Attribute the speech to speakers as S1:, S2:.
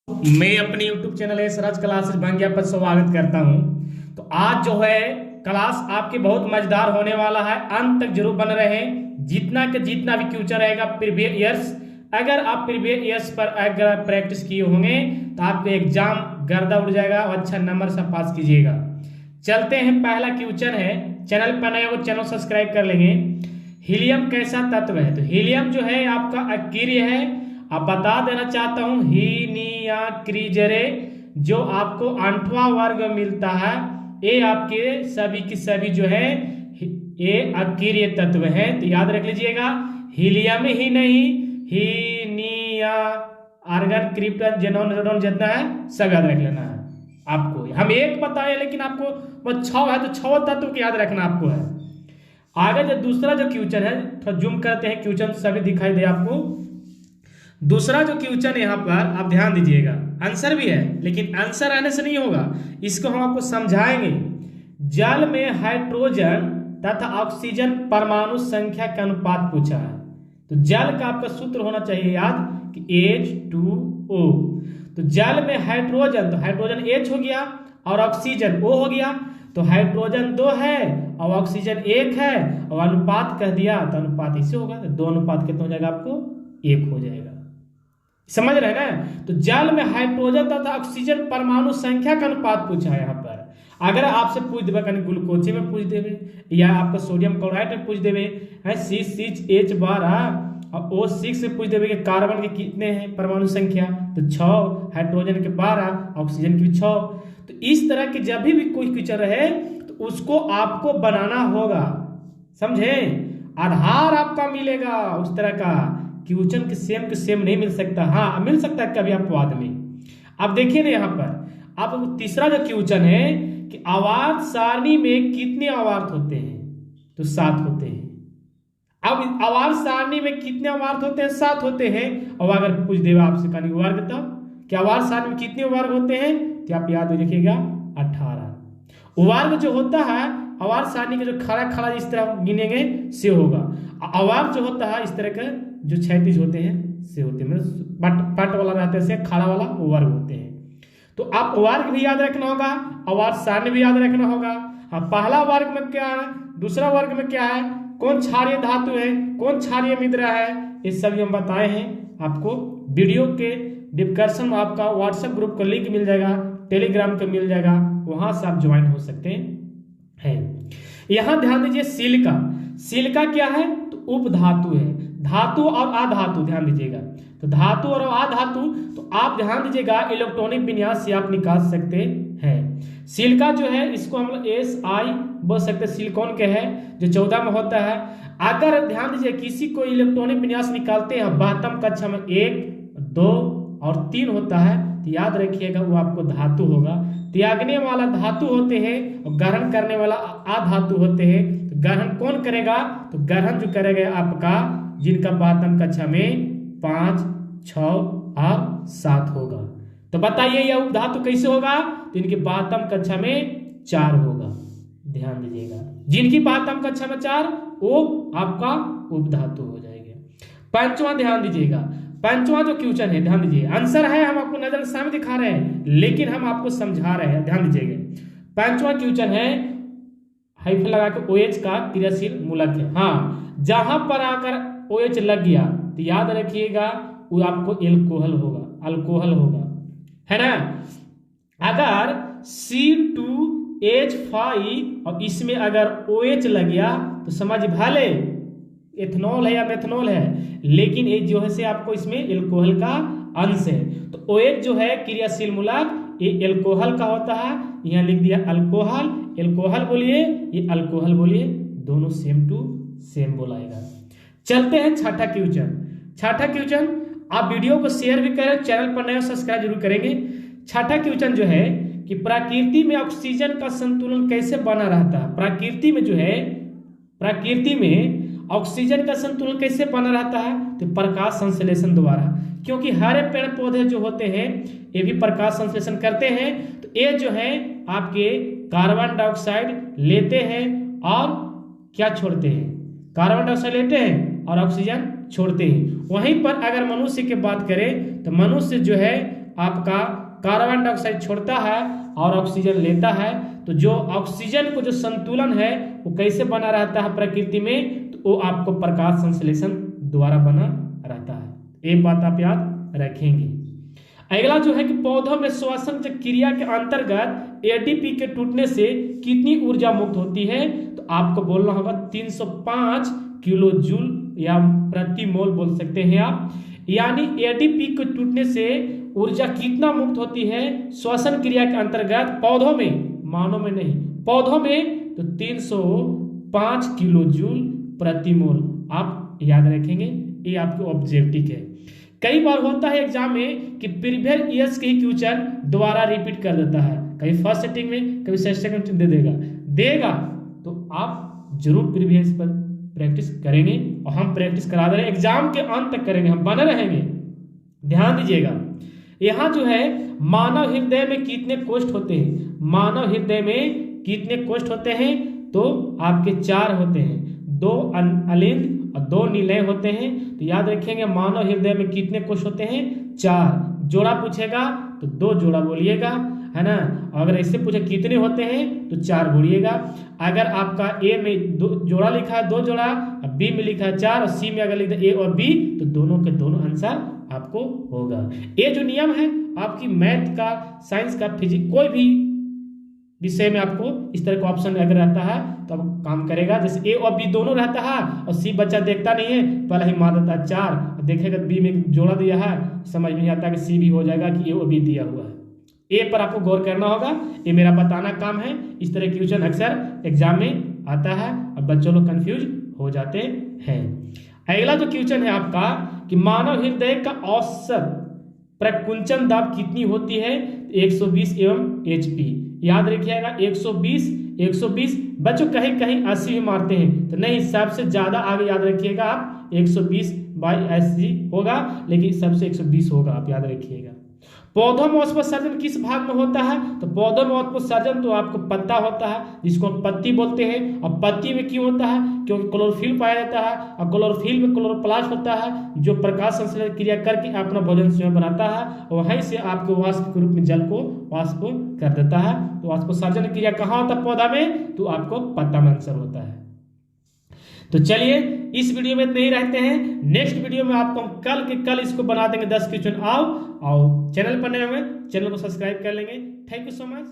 S1: मैं अपने YouTube channel है सरज क्लासेस भांग्या पर स्वागत करता हूं। तो आज जो है क्लास आपके बहुत मजेदार होने वाला है, अंत तक जरूर बन रहे। जितना भी क्वेश्चन रहेगा प्रीवियस ईयर्स, अगर आप प्रीवियस ईयर्स पर अगर प्रैक्टिस किए होंगे तो आपको एग्जाम गर्दा उड़ जाएगा और अच्छा नंबर से पास कीजिएगा। चलते हैं, पहला क्वेश्चन है। चैनल पर नए हो चैनल सब्सक्राइब कर लेंगे। हीलियम कैसा तत्व है? तो हीलियम जो है आपका अक्रिय है। अब बता देना चाहता हूं, हीनिया क्रीजरे जो आपको 8वां वर्ग मिलता है, ये आपके सभी की सभी जो है ये अक्रिय तत्व है। तो याद रख लीजिएगा, हीलियम ही नहीं, हीनिया, आर्गन, क्रिप्टन, जेनॉन, रेडॉन जितना है सब याद रख लेना है आपको। हम एक बताए लेकिन आपको वो 6 है तो 6 तत्व को याद रखना आपको है। आगे जो दूसरा जो क्वेश्चन है, थोड़ा जूम करते हैं, क्वेश्चन सभी दिखाई दे आपको। दूसरा जो क्वेश्चन है यहाँ पर आप ध्यान दीजिएगा, आंसर भी है लेकिन आंसर आने से नहीं होगा, इसको हम आपको समझाएंगे। जल में हाइड्रोजन तथा ऑक्सीजन परमाणु संख्या का अनुपात पूछा है। तो जल का आपका सूत्र होना चाहिए याद कि H2O। तो जल में हाइड्रोजन, तो हाइड्रोजन H हो गया और ऑक्सीजन O हो गया। तो हाइड्रोजन 2 है और ऑक्सीजन 1 है और अनुपात कह दिया तो अनुपात इससे होगा। तो 2 अनुपात कितना हो जाएगा आपको? 1 हो जाएगा। समझ रहे हैं ना? तो जल में हाइड्रोजन तथा ऑक्सीजन परमाणु संख्या का अनुपात पूछा है यहाँ पर। अगर आपसे पूछ देवे कहीं ग्लूकोज में पूछ देवे या आपका सोडियम क्लोराइड में पूछ देवे, C6H12 और O6 से पूछ देवे कि कार्बन के कितने हैं परमाणु संख्या, तो 6, हाइड्रोजन के 12, ऑक्सीजन के 6। तो इस तरह के जब भी कोई क्वेश्चन रहे तो उसको आपको बनाना होगा, समझे? आधार आपका मिलेगा उस तरह का क्वेश्चन के सेम नहीं मिल सकता। हाँ, मिल सकता है कभी आप बाद में। अब देखिए ना यहाँ पर अब तीसरा जो क्वेश्चन है कि आवर्त सारणी में कितने आवर्त होते हैं? तो 7 होते हैं। अब आवर्त सारणी में कितने आवर्त होते हैं? 7 होते हैं। और अगर पूछ देगा आपसे कहीं वर्ग, तब कि आवर्त सारणी में कितने वर्ग होते हैं, तो आप याद रखिएगा 18। वर्ग जो होता है आवर्त सारणी के जो खड़ा खड़ा इस तरह गिनेंगे से होगा। आवर्त जो होता है इस तरह का जो 36 होते हैं से होते हैं, मतलब पट वाला रहते हैं से खड़ा वाला वो वर्ग होते हैं। तो आप वर्ग भी याद रखना होगा, आवर्त सारणी भी याद रखना होगा। हाँ, पहला वर्ग में क्या है, दूसरा वर्ग में क्या है, कौन क्षारीय धातु है, कौन क्षारीय मिश्र है, ये सभी हम बताए हैं आपको। वीडियो के डिस्क्रिप्शन में आपका व्हाट्सएप ग्रुप का लिंक मिल जाएगा, टेलीग्राम का मिल जाएगा, वहां से आप ज्वाइन हो सकते हैं। यहां ध्यान दीजिए, सिलिका क्या है? तो उपधातु है। धातु और अधातु ध्यान दीजिएगा। तो धातु और अधातु, तो आप ध्यान दीजिएगा इलेक्ट्रॉनिक विन्यास से आप निकाल सकते हैं। सिलिका जो है इसको हम SI बोल सकते हैं, सिलिकॉन के है जो 14 में होता है। अगर ध्यान दीजिए किसी को इलेक्ट्रॉनिक विन्यास निकालते हैं 12वीं कक्षा में 1, 2 और 3 होता है, तो याद रखिएगा वो आपको धातु होगा। त्यागने वाला धातु होते हैं और ग्रहण करने वाला अधातु होते हैं। तो ग्रहण कौन करेगा? तो ग्रहण जो करेगा आपका जिनका 12वीं कक्षा में 5, 6 और 7 होगा। तो बताइए यह उपधातु कैसे होगा? तो इनकी 12वीं कक्षा में 4 होगा। ध्यान दीजिएगा, जिनकी 12वीं कक्षा में 4 वो आपका उपधातु हो जाएगा। 5वां ध्यान दीजिएगा, 5वां जो क्वेश्चन है ध्यान दीजिए, आंसर है हम आपको नजर सामने दिखा रहे हैं लेकिन हम आपको समझा रहे हैं, ध्यान दीजिएगा। 5वां क्वेश्चन है, हाइफन लगा के OH का क्रियाशील मूलक है। हाँ, जहां पर आकर OH लग गया तो याद रखिएगा वो आपको अल्कोहल होगा, है ना? अगर C2H5 और इसमें अगर OH लग गया तो समझ भले एथनॉल है या मेथनॉल है, लेकिन ये जो है से आपको इसमें अल्कोहल का अंश है। तो OH जो है क्रियाशील मूलक ये अल्कोहल का होता है। यहाँ लिख दिया अल्कोहल बोलिए, ये अल्कोहल बोलिए, दोनों सेम टू सेम बोलाएगा। चलते हैं छठा क्वेश्चन। आप वीडियो को शेयर भी करें, चैनल पर नया सब्सक्राइब जरूर करेंगे। छठा क्वेश्चन जो है कि प्रकृति में ऑक्सीजन का संतुलन कैसे बना रहता है? प्रकृति में ऑक्सीजन का संतुलन कैसे बना रहता है? तो प्रकाश संश्लेषण द्वारा, क्योंकि हरे पेड़ पौधे जो होते हैं ये भी प्रकाश संश्लेषण करते हैं। तो ये जो है आपके कार्बन डाइऑक्साइड लेते हैं और क्या छोड़ते हैं? कार्बन डाइऑक्साइड लेते हैं और ऑक्सीजन छोड़ते हैं। वहीं पर अगर मनुष्य की बात करें तो मनुष्य जो है आपका कार्बन डाइऑक्साइड छोड़ता है और ऑक्सीजन लेता है। तो जो ऑक्सीजन को जो संतुलन है वो कैसे बना रहता है प्रकृति में, तो वो आपको प्रकाश संश्लेषण द्वारा बना रहता है। एक बात आप याद रखेंगे। अगला जो है कि पौधों में श्वसन क्रिया के अंतर्गत एडीपी के टूटने से कितनी ऊर्जा मुक्त होती है, तो आपको बोलना होगा 305 किलो जूल या प्रति मोल बोल सकते हैं आप। यानी एडीपी के टूटने से ऊर्जा कितना मुक्त होती है श्वसन क्रिया के अंतर्गत पौधों में, मानव में नहीं, पौधों में, तो 305 किलो जूल प्रति मोल आप याद रखेंगे। ये आपके ऑब्जेक्टिव है। कई बार होता है एग्जाम में कि प्रीवियस ईयर्स के क्वेश्चन दोबारा रिपीट कर देता है, कभी फर्स्ट सेटिंग में कभी सेकंड सेटिंग दे देगा तो आप जरूर प्रीवियस पर प्रैक्टिस करेंगे और हम प्रैक्टिस करा दे रहे हैं, एग्जाम के अंत तक करेंगे, हम बने रहेंगे। ध्यान दीजिएगा, यहाँ जो है मानव हृदय में कितने कोष्ठ होते हैं, मानव हृदय में कितने कोष्ठ होते हैं, तो आपके 4 होते हैं, 2 अलिंद और 2 निलय होते हैं। तो याद रखेंगे मानव हृदय में कितने कोष होते हैं, 4। जोड़ा पूछेगा तो 2 जोड़ा बोलिएगा, है ना। अगर ऐसे पूछे कितने होते हैं तो 4 बोलिएगा। अगर आपका ए में 2 जोड़ा लिखा है 2 जोड़ा, बी में लिखा है 4 और सी में अगर लिखा है ए और बी, तो दोनों के दोनों आंसर आपको होगा। ये जो नियम है आपकी मैथ का, साइंस का, फिजिक्स कोई भी विषय में आपको इस तरह का ऑप्शन अगर रहता है तो अब काम करेगा। जैसे ए और बी दोनों रहता है और सी बच्चा देखता नहीं है, पहले ही मान देता है 4, देखेगा बी में जोड़ा दिया है, समझ में नहीं आता कि सी भी हो जाएगा कि ए और बी दिया हुआ है। ए पर आपको गौर करना होगा, ये मेरा बताना काम है। इस तरह की क्वेश्चन अक्सर एग्जाम में आता है और बच्चों लोग कंफ्यूज हो जाते हैं। अगला जो क्वेश्चन है आपका कि मानव हृदय का औसत प्रकुंचन दाब कितनी होती है, 120 एचपी। याद रखिएगा 120 बच्चों कहीं कहीं 80 भी मारते हैं, तो नहीं, सबसे ज्यादा आगे याद रखिएगा आप 120/80 होगा, लेकिन सबसे 120 होगा, आप याद रखिएगा। पौधों में औष्पोत्सर्जन किस भाग में होता है, तो पौधों में औष्पोत्सर्जन तो आपको पत्ता होता है जिसको पत्ती बोलते हैं। और पत्ती में क्यों होता है, क्योंकि क्लोरोफिल पाया जाता है और क्लोरोफिल में क्लोरोप्लास्ट होता है जो प्रकाश संश्लेषण क्रिया करके अपना भोजन स्वयं बनाता है और वहीं से आपके वाष्प के रूप में जल को वाष्प कर देता है। तो वाष्पोत्सर्जन क्रिया कहाँ होता है पौधा में, तो आपको पत्ता में आंसर होता है। तो चलिए इस वीडियो में इतने ही रहते हैं। नेक्स्ट वीडियो में आपको हम कल के कल इसको बना देंगे 10 क्वेश्चन। आओ और चैनल पर नए होंगे चैनल को सब्सक्राइब कर लेंगे। Thank you so much.